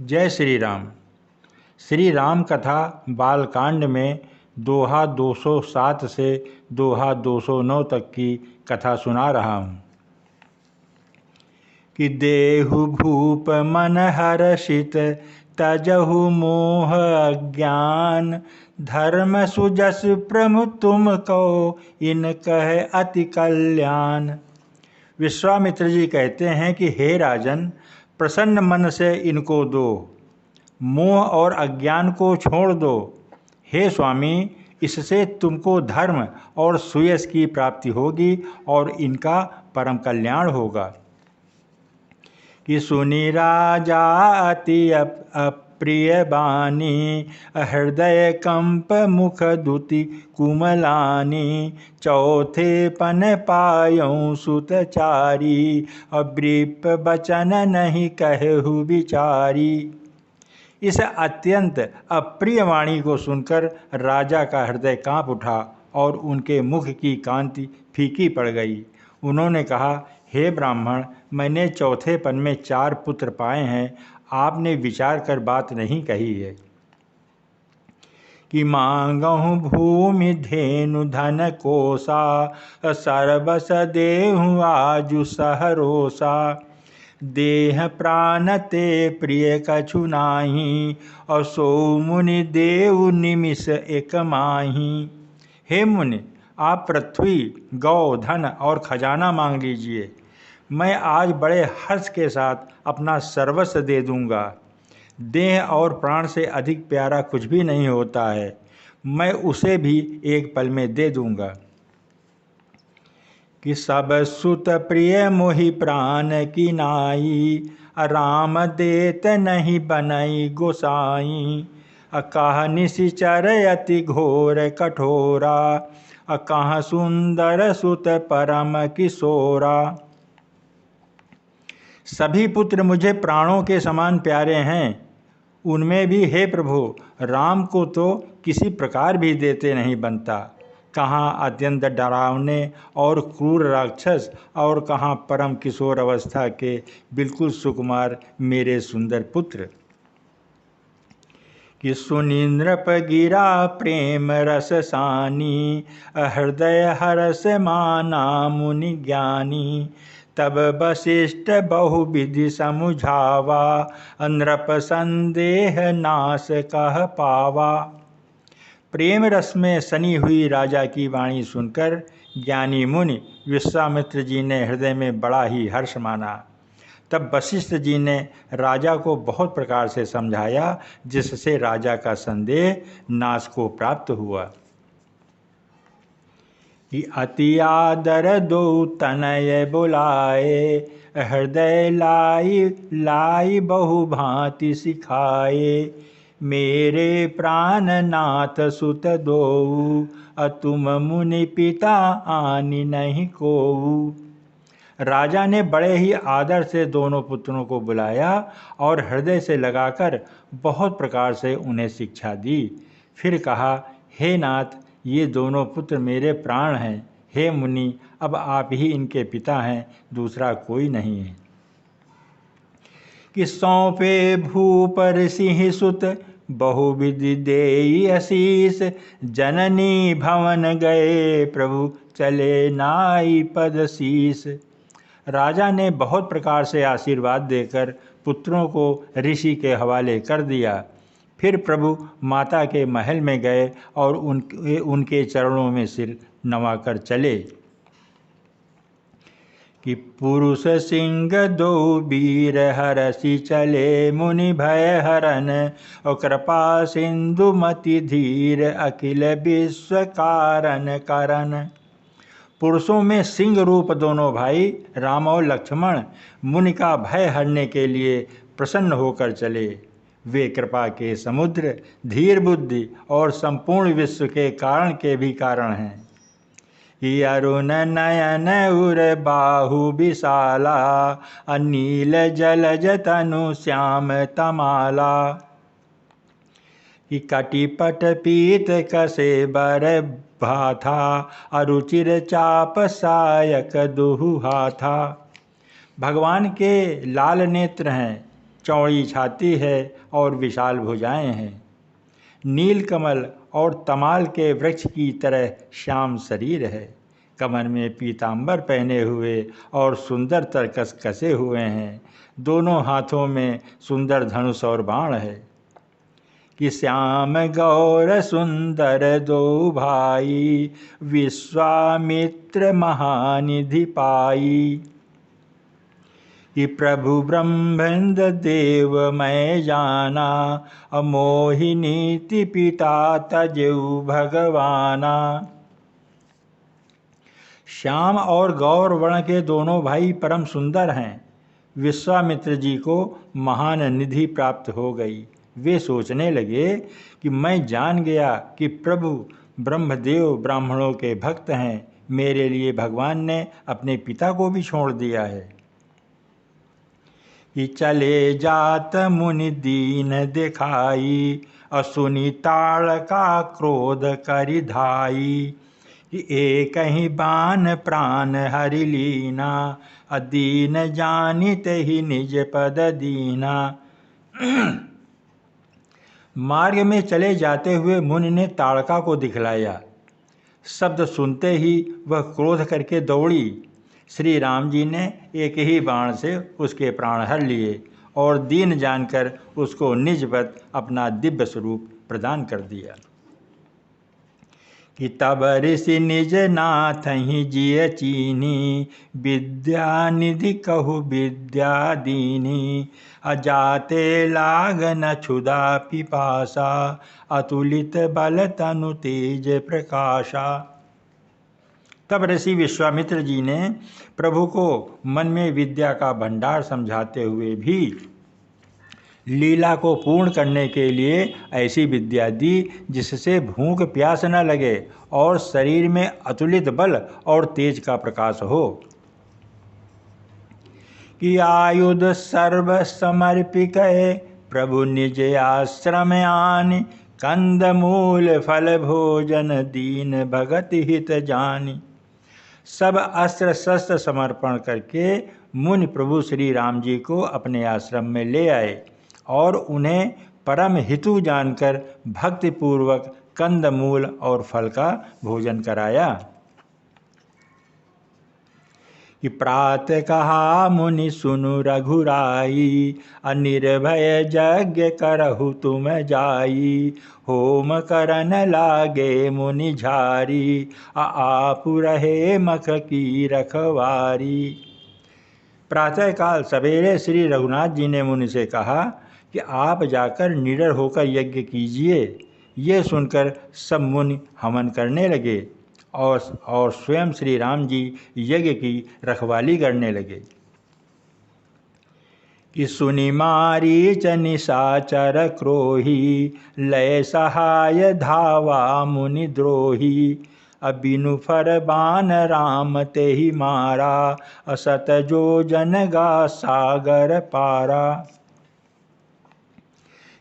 जय श्री राम। श्री राम कथा बालकांड में दोहा 207 से दोहा 209 तक की कथा सुना रहा हूँ कि देहु भूप मन हर्षित तजहु मोह अज्ञान धर्म सुजस प्रभु तुम कहो इन कहे अति कल्याण। विश्वामित्र जी कहते हैं कि हे राजन, प्रसन्न मन से इनको दो, मोह और अज्ञान को छोड़ दो। हे स्वामी, इससे तुमको धर्म और सुयश की प्राप्ति होगी और इनका परम कल्याण होगा। कि सुनी राजा अति अप्रिय बानी हृदय कंप मुख दुति कुमलानी चौथे पन पायऊ सुतचारी अब्रीप बचन नहीं कहु विचारी। इस अत्यंत अप्रिय वाणी को सुनकर राजा का हृदय कांप उठा और उनके मुख की कांति फीकी पड़ गई। उन्होंने कहा, हे ब्राह्मण, मैंने चौथे पन में 4 पुत्र पाए हैं, आपने विचार कर बात नहीं कही है। कि मांगहु भूमि धेनु धन कोसा सर्वस देहु आजु सहरोसा देह प्राण ते प्रिय कछु नाही और सो मुनि देव निमिष एक माही। हे मुनि, आप पृथ्वी, गौ, धन और खजाना मांग लीजिए, मैं आज बड़े हर्ष के साथ अपना सर्वस्व दे दूंगा। देह और प्राण से अधिक प्यारा कुछ भी नहीं होता है, मैं उसे भी एक पल में दे दूंगा। कि सब सुत प्रिय मोहि प्राण की नाई राम देत नहीं बनई गोसाई अकाह निशिचर अति घोर कठोरा अकाह सुंदर सुत परम किशोरा। सभी पुत्र मुझे प्राणों के समान प्यारे हैं, उनमें भी हे प्रभु, राम को तो किसी प्रकार भी देते नहीं बनता। कहाँ अत्यंत डरावने और क्रूर राक्षस और कहाँ परम किशोर अवस्था के बिल्कुल सुकुमार मेरे सुंदर पुत्र। कि सुनि नृप गिरा प्रेम रस सानी हृदय हरस माना मुनि ज्ञानी तब वशिष्ठ बहुविधि समुझावा नृप संदेह नाश कह पावा। प्रेम रस में सनी हुई राजा की वाणी सुनकर ज्ञानी मुनि विश्वामित्र जी ने हृदय में बड़ा ही हर्ष माना। तब वशिष्ठ जी ने राजा को बहुत प्रकार से समझाया, जिससे राजा का संदेह नाश को प्राप्त हुआ। कि अति आदर दो तनय बुलाए हृदय लाई लाई बहु भांति सिखाए मेरे प्राणनाथ सुत दो तुम मुनि पिता आनी नहीं कोऊ। राजा ने बड़े ही आदर से दोनों पुत्रों को बुलाया और हृदय से लगाकर बहुत प्रकार से उन्हें शिक्षा दी। फिर कहा, हे नाथ, ये दोनों पुत्र मेरे प्राण हैं। हे मुनि, अब आप ही इनके पिता हैं, दूसरा कोई नहीं है। कि सौंपे भूपर सिंह सुत बहुविधि देई आशीष जननी भवन गए प्रभु चले नाई पद शीस। राजा ने बहुत प्रकार से आशीर्वाद देकर पुत्रों को ऋषि के हवाले कर दिया। फिर प्रभु माता के महल में गए और उनके चरणों में सिर नवाकर चले। कि पुरुष सिंह दो वीर हरषि चले मुनि भय हरन और कृपा सिंधु मति धीर अखिल विश्व कारण करन। पुरुषों में सिंह रूप दोनों भाई राम और लक्ष्मण मुनि का भय हरने के लिए प्रसन्न होकर चले। वे कृपा के समुद्र, धीर बुद्धि और संपूर्ण विश्व के कारण के भी कारण हैं। कि अरुण नयन उर बाहु विशाला अनील जलज तनु श्याम तमाला। कि कटिपट पीत कसे बर भाथा अरुचिर चाप सायक दुहु हाथा। भगवान के लाल नेत्र हैं, चौड़ी छाती है और विशाल भुजाएं हैं। नीलकमल और तमाल के वृक्ष की तरह श्याम शरीर है। कमर में पीतांबर पहने हुए और सुंदर तरकस कसे हुए हैं। दोनों हाथों में सुंदर धनुष और बाण है। कि श्याम गौर सुंदर दो भाई, विश्वामित्र महानिधि पाई। कि प्रभु ब्रह्मेंद्र देव मैं जाना, अमोहि नीति पिता तजेउ भगवाना। श्याम और गौर वर्ण के दोनों भाई परम सुंदर हैं। विश्वामित्र जी को महान निधि प्राप्त हो गई। वे सोचने लगे कि मैं जान गया कि प्रभु ब्रह्मदेव ब्राह्मणों के भक्त हैं। मेरे लिए भगवान ने अपने पिता को भी छोड़ दिया है। कि चले जात मुनि दीन दिखाई, असुनि ताड़का क्रोध करि धाई। कि एक ही बान प्राण हरि लीना, अदीन जानित ही निज पद दीना। मार्ग में चले जाते हुए मुनि ने ताड़का को दिखलाया। शब्द सुनते ही वह क्रोध करके दौड़ी। श्री राम जी ने एक ही बाण से उसके प्राण हर लिए और दीन जानकर उसको निजवत अपना दिव्य स्वरूप प्रदान कर दिया। कि तब ऋषि निज नाथ ही जिय चीनी, विद्या निधि कहु विद्या दीनी। अजाते लागन क्षुधा पिपासा, अतुलित बल तनु तेज प्रकाशा। तब ऋषि विश्वामित्र जी ने प्रभु को मन में विद्या का भंडार समझाते हुए भी लीला को पूर्ण करने के लिए ऐसी विद्या दी जिससे भूख प्यास न लगे और शरीर में अतुलित बल और तेज का प्रकाश हो। कि आयुध सर्व समर्पिक प्रभु निज आश्रम आनि, कंद मूल फल भोजन दीन भगत हित जानी। सब अस्त्र शस्त्र समर्पण करके मुनि प्रभु श्री राम जी को अपने आश्रम में ले आए और उन्हें परम हितु जानकर भक्तिपूर्वक कंदमूल और फल का भोजन कराया। कि प्रात कहा मुनि सुनु रघुराई, अनिर्भय यज्ञ करहु तुम जाई। होम करन लागे मुनि झारी, आपु रहे मख की रखवारी। प्रातःकाल सवेरे श्री रघुनाथ जी ने मुनि से कहा कि आप जाकर निडर होकर यज्ञ कीजिए। ये सुनकर सब मुनि हवन करने लगे और स्वयं श्री राम जी यज्ञ की रखवाली करने लगे। कि सुनि मारीच निशाचर क्रोही, लय सहाय धावा मुनि द्रोही। अबिनु फर बान राम तेहि मारा, असत जो जनगा सागर पारा।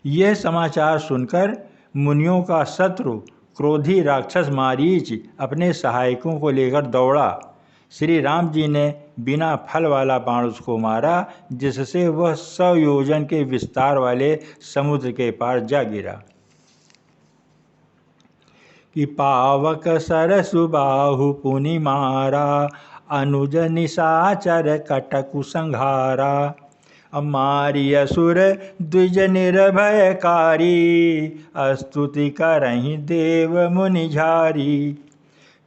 यह समाचार सुनकर मुनियों का शत्रु क्रोधी राक्षस मारीच अपने सहायकों को लेकर दौड़ा। श्री राम जी ने बिना फल वाला बाण उसको मारा, जिससे वह 100 योजन के विस्तार वाले समुद्र के पार जा गिरा। कि पावक सरसु बाहु पुनि मारा, अनुज निशाचर कटकु संघारा। मारी असुर द्विज निर्भयकारी, स्तुति करहि देव मुनि झारी।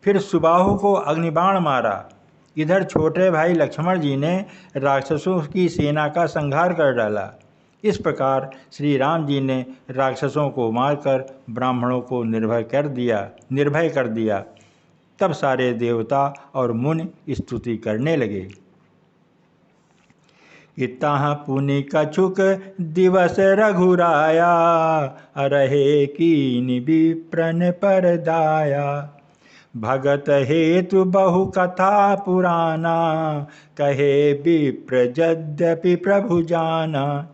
फिर सुबाहु को अग्निबाण मारा। इधर छोटे भाई लक्ष्मण जी ने राक्षसों की सेना का संहार कर डाला। इस प्रकार श्री राम जी ने राक्षसों को मारकर ब्राह्मणों को निर्भय कर दिया। तब सारे देवता और मुनि स्तुति करने लगे। इतः पुनि कछुक दिवस रघुराया, रहे कीनि विप्रन पर दाया। भगत हेतु बहु कथा पुराना, कहे विप्र यद्यपि प्रभु जाना।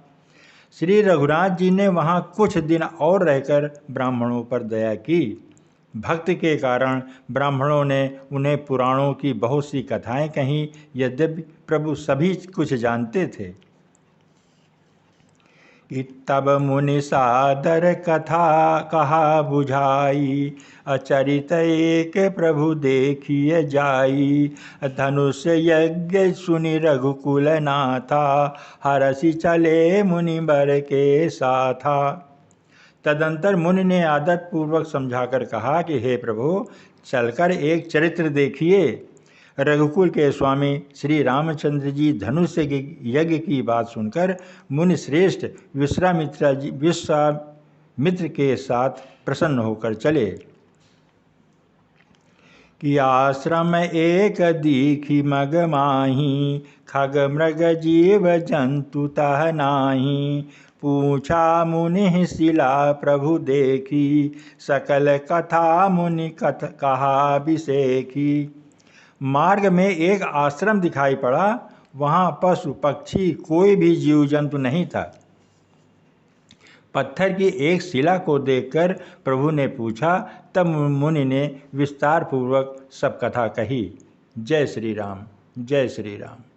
श्री रघुनाथ जी ने वहाँ कुछ दिन और रहकर ब्राह्मणों पर दया की। भक्त के कारण ब्राह्मणों ने उन्हें पुराणों की बहुत सी कथाएं कहीं, यद्यपि प्रभु सभी कुछ जानते थे। कि तब मुनि सादर कथा कहा बुझाई, अचरित एक प्रभु देखिए जाई। धनुष यज्ञ सुनि रघुकुल नाथा, हरषि चले मुनि बर के साथा। तदंतर मुनि ने आदत पूर्वक समझाकर कहा कि हे प्रभु, चलकर एक चरित्र देखिए। रघुकुल के स्वामी श्री रामचंद्र जी धनुष यज्ञ की बात सुनकर मुनि श्रेष्ठ विश्वामित्र के साथ प्रसन्न होकर चले। कि आश्रम एक दीखी मग माही, खग मृग जीव जंतु तह नाही। पूछा मुनि शिला प्रभु देखी, सकल कथा मुनि कहा विसेखी। मार्ग में एक आश्रम दिखाई पड़ा, वहाँ पशु पक्षी कोई भी जीव जंतु नहीं था। पत्थर की एक शिला को देखकर प्रभु ने पूछा, तब मुनि ने विस्तार पूर्वक सब कथा कही। जय श्री राम, जय श्री राम।